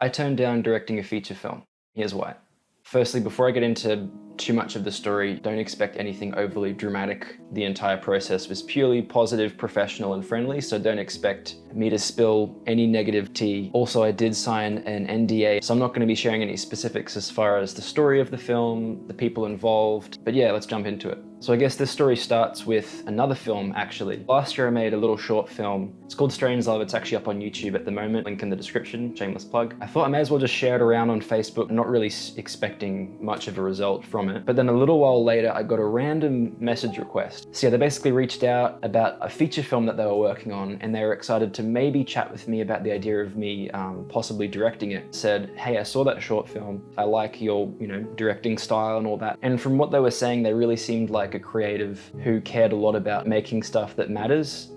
I turned down directing a feature film. Here's why. Firstly, before I get into too much of the story, don't expect anything overly dramatic. The entire process was purely positive, professional, and friendly, so don't expect me to spill any negative tea. Also, I did sign an NDA, so I'm not going to be sharing any specifics as far as the story of the film, the people involved, but yeah, let's jump into it. So I guess this story starts with another film, actually. Last year I made a little short film. It's called Strangelove. It's actually up on YouTube at the moment. Link in the description, shameless plug. I thought I may as well just share it around on Facebook, not really expecting much of a result from it. But then a little while later, I got a random message request. So yeah, they basically reached out about a feature film that they were working on, and they were excited to maybe chat with me about the idea of me possibly directing it. Said, hey, I saw that short film. I like your, directing style and all that. And from what they were saying, they really seemed like a creative who cared a lot about making stuff that matters,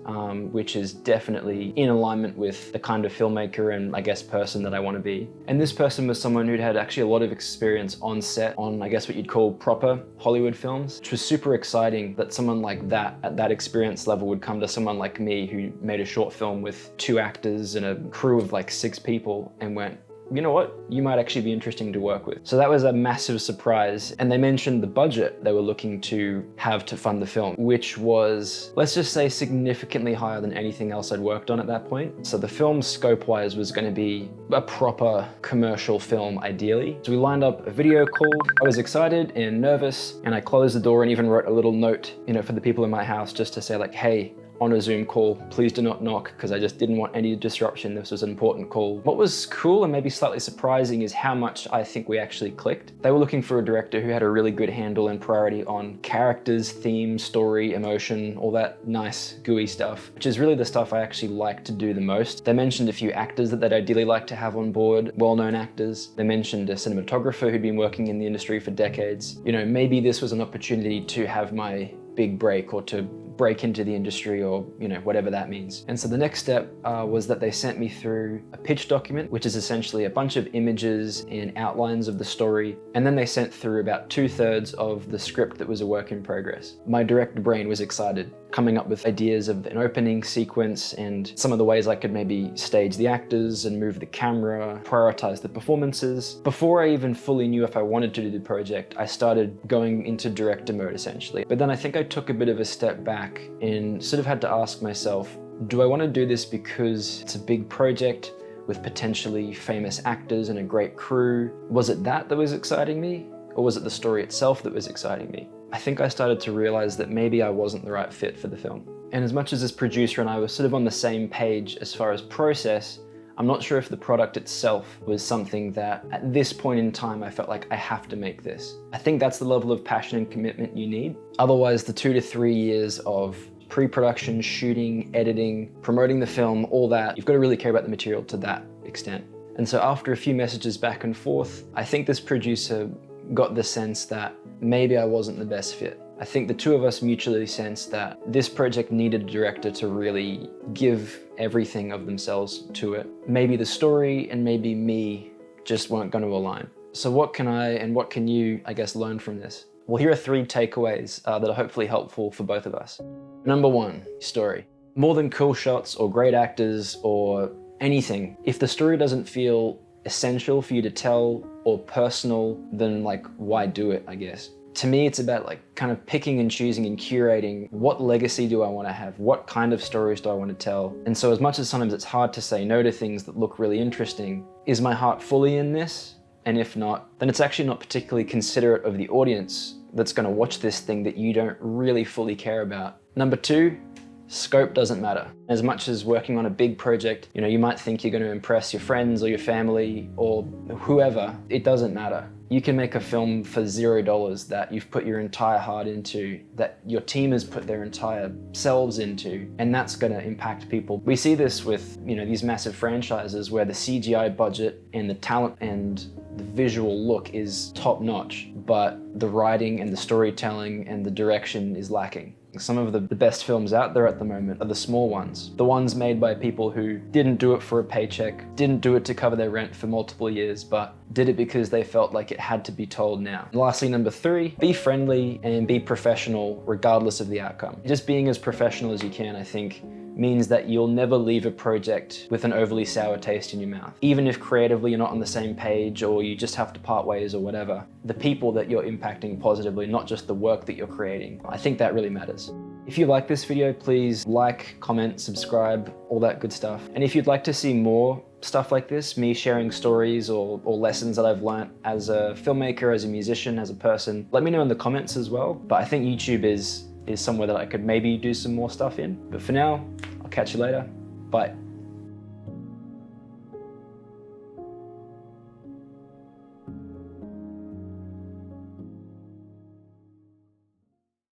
which is definitely in alignment with the kind of filmmaker and I guess person that I want to be. And this person was someone who'd had actually a lot of experience on set on, I guess what you'd call proper Hollywood films, which was super exciting that someone like that at that experience level would come to someone like me who made a short film with 2 actors and a crew of like 6 people and went, you know what, you might actually be interesting to work with. So that was a massive surprise. And they mentioned the budget they were looking to have to fund the film, which was, let's just say, significantly higher than anything else I'd worked on at that point. So the film scope-wise was going to be a proper commercial film, ideally. So we lined up a video call. I was excited and nervous, and I closed the door and even wrote a little note, for the people in my house just to say like, hey, on a Zoom call, please do not knock, because I just didn't want any disruption. This was an important call. What was cool and maybe slightly surprising is how much I think we actually clicked. They were looking for a director who had a really good handle and priority on characters, theme, story, emotion, all that nice gooey stuff, which is really the stuff I actually like to do the most. They mentioned a few actors that they'd ideally like to have on board, well-known actors. They mentioned a cinematographer who'd been working in the industry for decades. Maybe this was an opportunity to have my big break or to break into the industry or, whatever that means. And so the next step was that they sent me through a pitch document, which is essentially a bunch of images and outlines of the story. And then they sent through about 2/3 of the script that was a work in progress. My direct brain was excited, coming up with ideas of an opening sequence and some of the ways I could maybe stage the actors and move the camera, prioritize the performances. Before I even fully knew if I wanted to do the project, I started going into director mode essentially. But then I think I took a bit of a step back and sort of had to ask myself, do I want to do this because it's a big project with potentially famous actors and a great crew? Was it that was exciting me? Or was it the story itself that was exciting me? I think I started to realize that maybe I wasn't the right fit for the film. And as much as this producer and I were sort of on the same page as far as process, I'm not sure if the product itself was something that at this point in time I felt like I have to make this. I think that's the level of passion and commitment you need. Otherwise, the 2 to 3 years of pre-production, shooting, editing, promoting the film, all that, you've got to really care about the material to that extent. And so after a few messages back and forth, I think this producer got the sense that maybe I wasn't the best fit. I think the 2 of us mutually sensed that this project needed a director to really give everything of themselves to it. Maybe the story and maybe me just weren't going to align. So what can I and what can you, I guess, learn from this? Well, here are 3 takeaways that are hopefully helpful for both of us. Number 1, story. More than cool shots or great actors or anything, if the story doesn't feel essential for you to tell or personal, then why do it, I guess? To me, it's about kind of picking and choosing and curating what legacy do I want to have? What kind of stories do I want to tell? And so as much as sometimes it's hard to say no to things that look really interesting, is my heart fully in this? And if not, then it's actually not particularly considerate of the audience that's going to watch this thing that you don't really fully care about. Number 2, scope doesn't matter. As much as working on a big project, you might think you're going to impress your friends or your family or whoever. It doesn't matter. You can make a film for $0 that you've put your entire heart into, that your team has put their entire selves into, and that's going to impact people. We see this with, these massive franchises where the CGI budget and the talent and the visual look is top notch, but the writing and the storytelling and the direction is lacking. Some of the best films out there at the moment are the small ones. The ones made by people who didn't do it for a paycheck, didn't do it to cover their rent for multiple years, but did it because they felt like it had to be told now. And lastly, number 3, be friendly and be professional regardless of the outcome. Just being as professional as you can, I think, means that you'll never leave a project with an overly sour taste in your mouth. Even if creatively you're not on the same page or you just have to part ways or whatever, the people that you're impacting positively, not just the work that you're creating, I think that really matters. If you like this video, please like, comment, subscribe, all that good stuff. And if you'd like to see more stuff like this, me sharing stories or lessons that I've learnt as a filmmaker, as a musician, as a person, let me know in the comments as well. But I think YouTube is somewhere that I could maybe do some more stuff in. But for now, I'll catch you later. Bye.